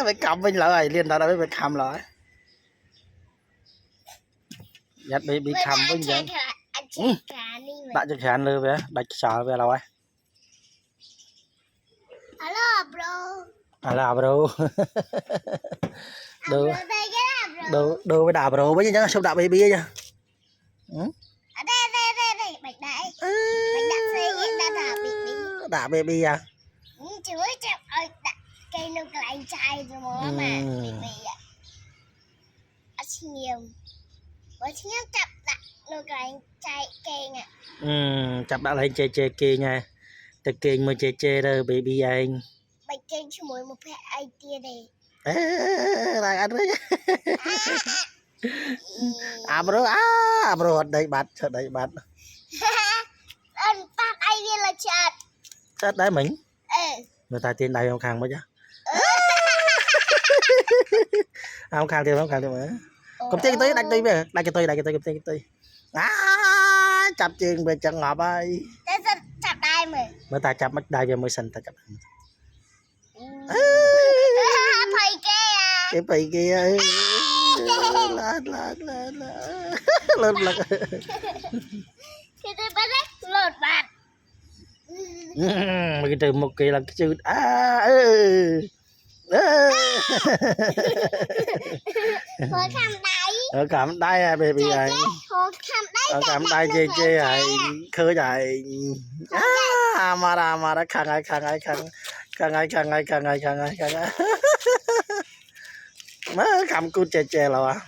Phải cầm bên lại liền đó phải cầm lại giật bị cầm với vậy đặt cho khán lừa về đặt sợ về rồi là bro đồ với đà bro với nhá xong đà baby nha đà baby à cây nó lại chai rồi mà nhiều với chiếc chặt đặt nó lại chai cây nè chặt đã lên chê kia nha từ kia mà chê rồi baby anh bạch cây cho mỗi một phe ai tia đây là anh đấy bro đây bát anh phát ai đi là chặt chết đấy mình người ta tiền đây không khang mới chứ không khang thì mà cầm tiền tới đặt tôi về đặt cái tôi chập chuyện về chân ngọc ơi chặt đây mà ta chập mất đây về mới sinh ta chập thầy kia cái thầy kia lên thì tôi bắt lột bạc cái từ một kỳ là cái chữ hồi cảm đáy à baby ơi cảm đáy chê ơi khơi chạy mà đã khăn ai má cầm cu chè rồi à